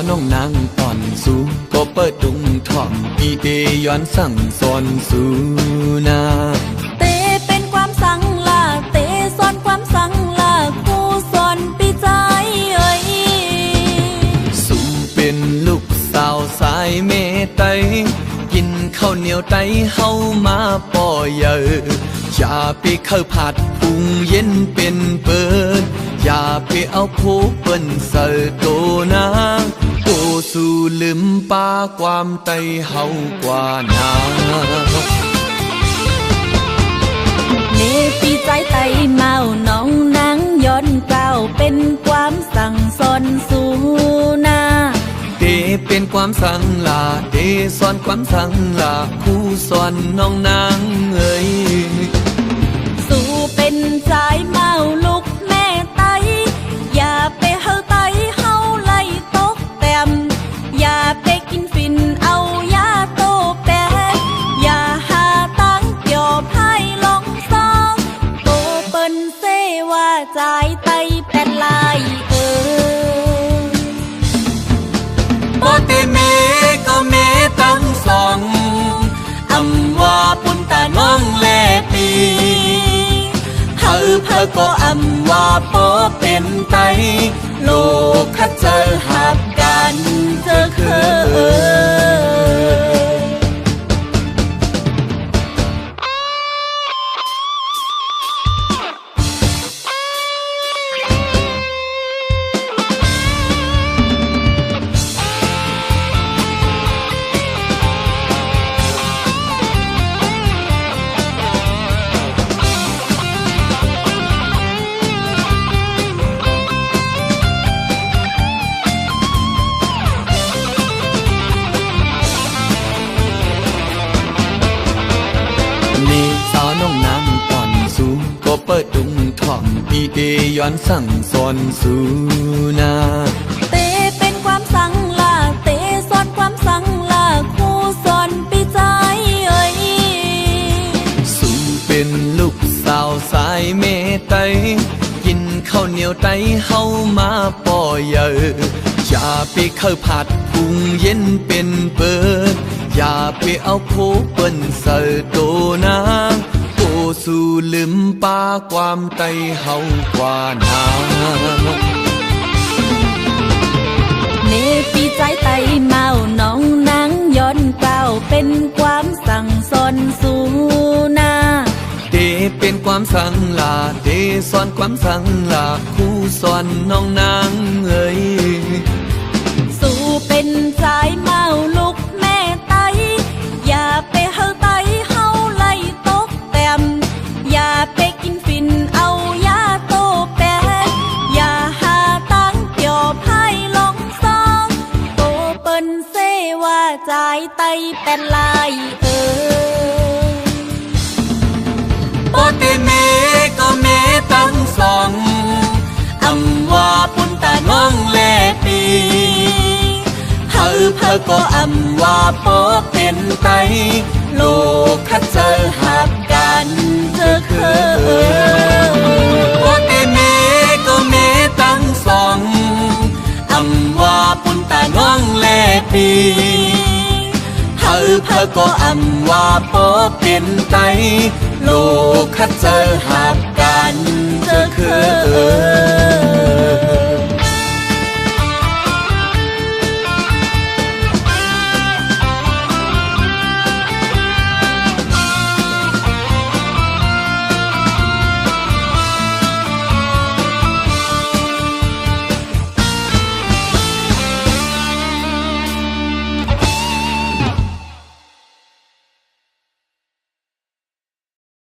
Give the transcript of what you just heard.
น้องนางอ่อนสูงก็เปิดดุงถ่อมอีเดย้อนสั่งสอนสูนาเตเป็นความสังลาเตสอนความสังลาคู่สอนปีใจเอ้ยสูเป็นลูกสาวสายเมไตกินข้าวเหนียวไตเฮามาป่อเยอะอย่าไปเข้าผัดพุงเย็นเป็นเปิดอย่าไปเอาโคเปิ้นเสิร์โตนางโตสู่ลืมป้าความไตเฮากว่านาเนปีใจไตเมาน้องนางย้อนเก่าเป็นความสั่งสอนสู่นาเดเป็นความสังลาเดสอนความสังลาผู้สอนน้องนางเอ้ยสู่เป็นสายเมาลูกแม่ไตอย่าไปเฮาไตเฮาไล่ตกแต้มอย่าไปกินฟินเอายาโตแปะอย่าหาตั้งเกี่ยวไพ่ลองซองโตเปิ้นเซว่าใจไตเป็นลายโปเตเมก็เมตั้งสองอำว่าปุ่นตาน้องแลปีเฮาเพอก็อำว่าโปเป็นไตโลกคัดเจอหับกันเจอเคยเปิดดุงถ่อมอีเดย้อนสั่งสอนสูนาเตเป็นความสังลาเตสอนความสังลาคู่สอนปีใจเอ้ยสูเป็นลูกสาวสายเมไตกินข้าวเหนียวไตเฮามาป่อเยอะอย่าไปเข้าผัดพุงเย็นเป็นเปิดอย่าไปเอาโคเปิ้นเสิร์โตนางสู่ลืมป้าความไตเฮากว่านาเนปีใจไตเมาน้องนางย้อนเก่าเป็นความสั่งสอนสู่นาเดเป็นความสังลาเดสอนความสังลาคู่สอนน้องนางเอ้ยสู่เป็นสายเมาลูกแม่ไตอย่าไปเฮาไตเฮาไล่ตกแต้มอย่าไปกินฟินเอายาโตแปะอย่าหาตั้งเกี่ยวไพ่ลองซองโตเปิ้นเซว่าใจไตเป็นลายโปเตเมก็เมตั้งสองอำว่าปุ่นตาน้องแลปีเฮาเพอก็อำว่าโปเป็นไตโลกคัดเจอหับกันเจอเคยโปเตเมก็เมตั้งสองอำว่าปุ่นตาน้องแลปีเฮาเพอก็อำว่าโปเป็นไตโลกคัดเจอหับกันเจอเคย